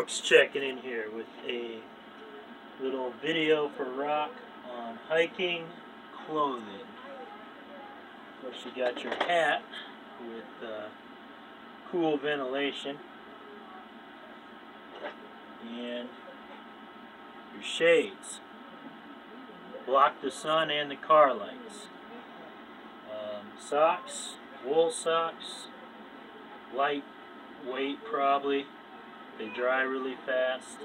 Brooks checking in here with a little video for Rock on hiking clothing. Of course, you got your hat with cool ventilation and your shades. Block the sun and the car lights. Socks, wool socks, lightweight probably. They dry really fast.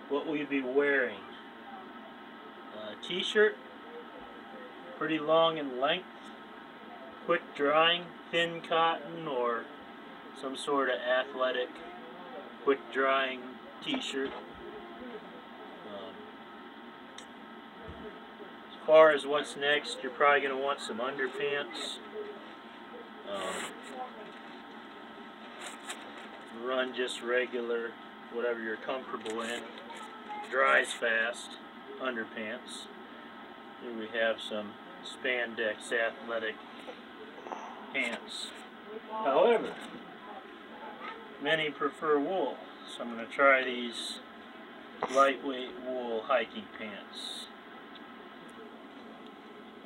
What will you be wearing? T-shirt, pretty long in length, quick drying, thin cotton or some sort of athletic, quick drying t-shirt. As far as what's next, you're probably going to want some underpants. Run just regular, whatever you're comfortable in. Dries fast, underpants. Here we have some spandex athletic pants. However, many prefer wool, so I'm going to try these lightweight wool hiking pants.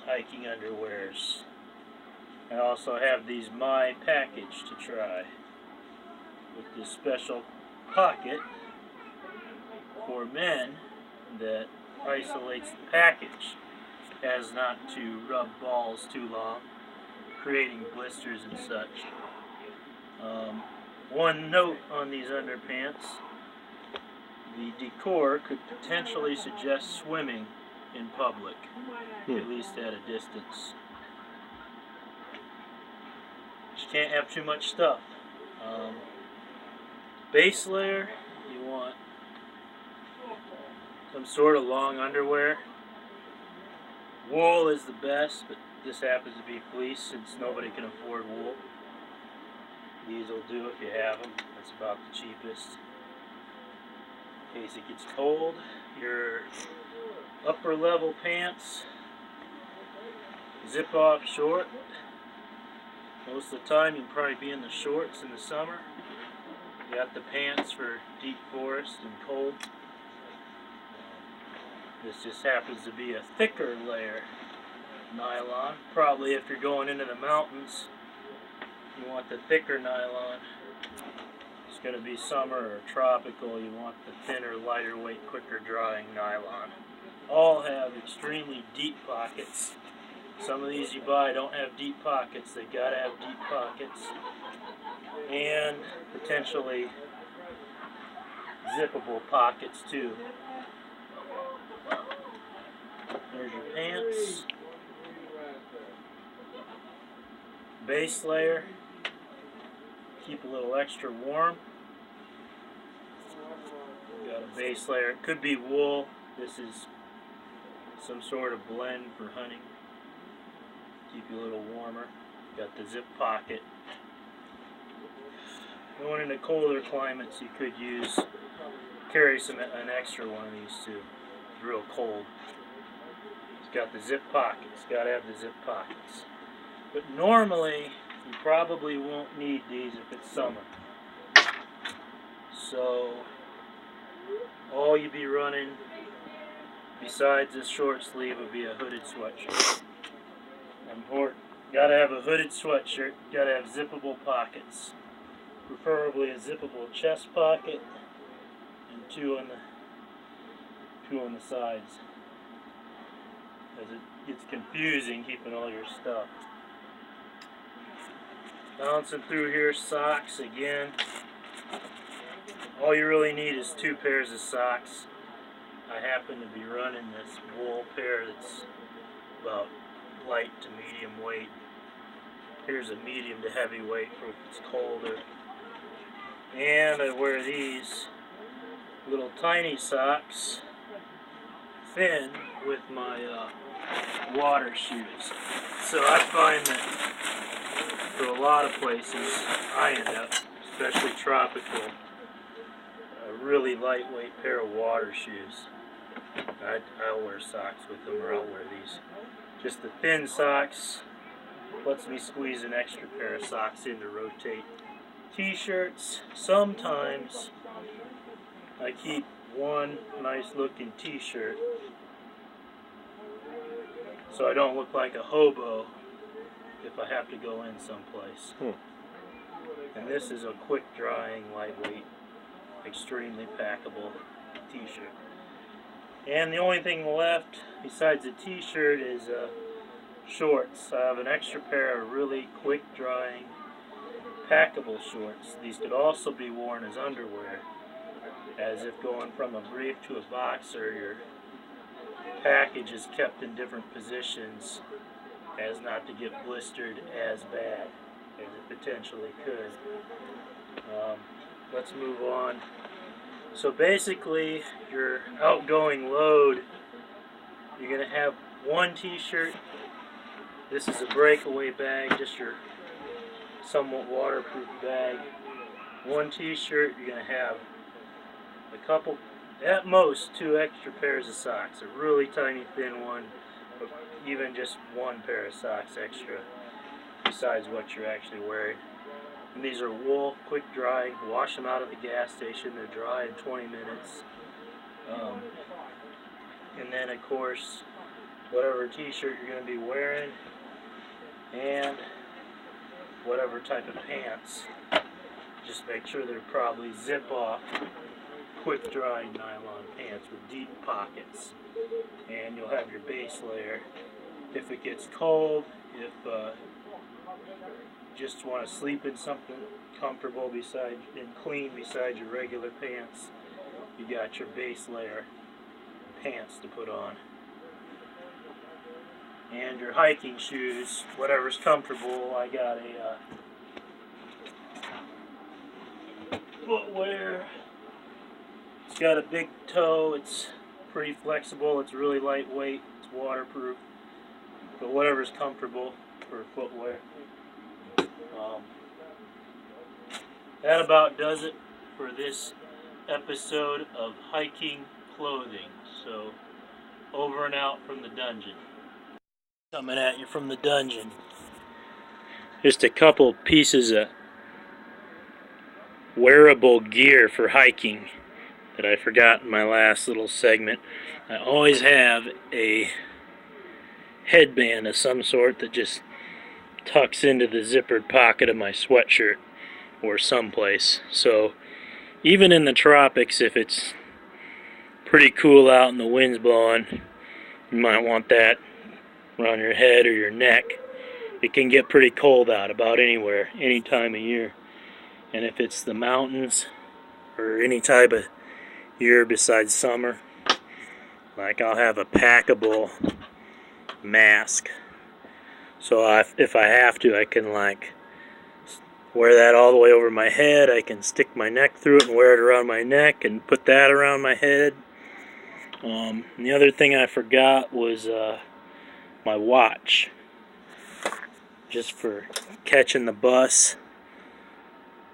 Hiking underwears. I also have these MyPackage to try with this special pocket for men that isolates the package as not to rub balls too long, creating blisters and such. One note on these underpants: the decor could potentially suggest swimming in public, at least at a distance. You can't have too much stuff. Base layer, you want some sort of long underwear. Wool is the best, but this happens to be fleece since nobody can afford wool. These will do if you have them. That's about the cheapest. In case it gets cold, your upper level pants, zip off short. Most of the time you'll probably be in the shorts in the summer. You got the pants for deep forest and cold. This just happens to be a thicker layer nylon. Probably if you're going into the mountains, you want the thicker nylon. It's going to be summer or tropical, you want the thinner, lighter weight, quicker drying nylon. All have extremely deep pockets. Some of these you buy don't have deep pockets. They gotta have deep pockets. And potentially zippable pockets too. There's your pants. Base layer. Keep a little extra warm. Got a base layer. It could be wool. This is some sort of blend for hunting. Keep you a little warmer. Got the zip pocket. Going into colder climates, you could carry an extra one of these too. It's real cold. It's got the zip pockets. Got to have the zip pockets. But normally, you probably won't need these if it's summer. So, all you'd be running besides this short sleeve would be a hooded sweatshirt. Important. Gotta have a hooded sweatshirt. Gotta have zippable pockets. Preferably a zippable chest pocket and two on the sides. Because it gets confusing keeping all your stuff. Bouncing through here, socks again. All you really need is 2 pairs of socks. I happen to be running this wool pair that's about light to medium weight. Here's a medium to heavy weight for if it's colder. And I wear these little tiny socks, thin, with my water shoes. So I find that for a lot of places I end up, especially tropical, a really lightweight pair of water shoes. I'll wear socks with them, or I'll wear these. Just the thin socks lets me squeeze an extra pair of socks in to rotate T-shirts, sometimes I keep one nice looking t-shirt so I don't look like a hobo if I have to go in someplace. And this is a quick drying, lightweight, extremely packable t-shirt. And the only thing left besides the t-shirt is shorts. I have an extra pair of really quick drying packable shorts. These could also be worn as underwear, as if going from a brief to a boxer, your package is kept in different positions as not to get blistered as bad as it potentially could. Let's move on. So basically, your outgoing load, you're going to have one t-shirt. This is a breakaway bag, just your somewhat waterproof bag. One t-shirt, you're going to have a couple, at most 2 extra pairs of socks, a really tiny thin one, or even just 1 pair of socks extra besides what you're actually wearing. And these are wool, quick drying. Wash them out at the gas station. They're dry in 20 minutes. And then of course, whatever t-shirt you're going to be wearing and whatever type of pants, just make sure they're probably zip-off, quick drying nylon pants with deep pockets. And you'll have your base layer. If it gets cold, if you just want to sleep in something comfortable and clean beside your regular pants, you got your base layer pants to put on. And your hiking shoes, whatever's comfortable. I got a footwear. It's got a big toe. It's pretty flexible. It's really lightweight. It's waterproof. But whatever's comfortable for footwear. That about does it for this episode of hiking clothing. So, over and out from the dungeon. Coming at you from the dungeon. Just a couple pieces of wearable gear for hiking that I forgot in my last little segment. I always have a headband of some sort that just tucks into the zippered pocket of my sweatshirt or someplace. So even in the tropics, if it's pretty cool out and the wind's blowing, you might want that around your head or your neck. It can get pretty cold out about anywhere, any time of year. And if it's the mountains or any type of year besides summer, like I'll have a packable mask. So if I have to, I can like wear that all the way over my head. I can stick my neck through it and wear it around my neck and put that around my head. And the other thing I forgot was my watch, just for catching the bus,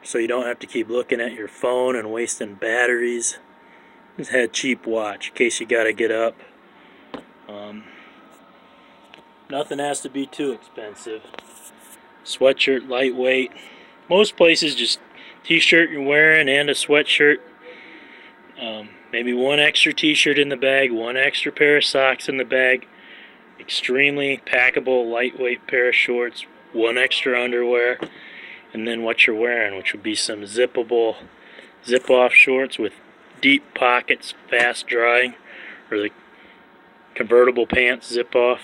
so you don't have to keep looking at your phone and wasting batteries. Just had a cheap watch in case you gotta get up. Nothing has to be too expensive. Sweatshirt, lightweight. Most places just t-shirt you're wearing and a sweatshirt. Maybe 1 extra t-shirt in the bag, 1 extra pair of socks in the bag. Extremely packable, lightweight pair of shorts, 1 extra underwear, and then what you're wearing, which would be some zippable, zip-off shorts with deep pockets, fast drying, or the convertible pants zip-off.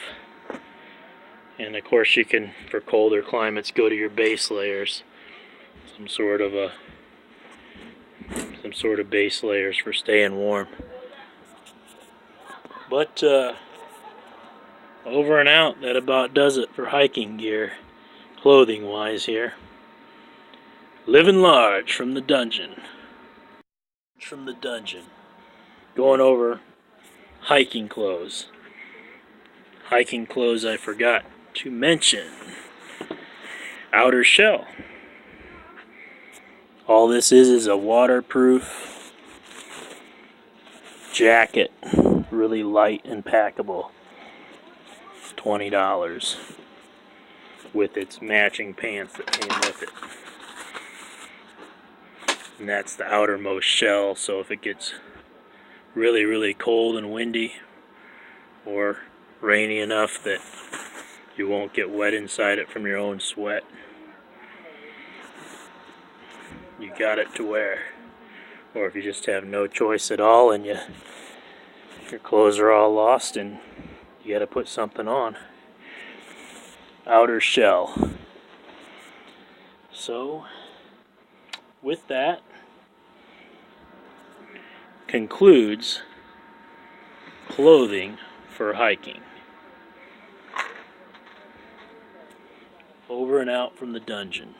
And of course you can, for colder climates, go to your base layers. Some sort of base layers for staying warm. But over and out, that about does it for hiking gear, clothing wise here. Livin'Large from the dungeon. Going over hiking clothes. Hiking clothes I forgot to mention. Outer shell. All this is a waterproof jacket, really light and packable. $20 with its matching pants that came with it. and that's the outermost shell. So if it gets really cold and windy or rainy enough that you won't get wet inside it from your own sweat, you got it to wear. Or if you just have no choice at all and your clothes are all lost and you got to put something on. Outer shell. So with that concludes clothing for hiking. Over and out from the dungeon.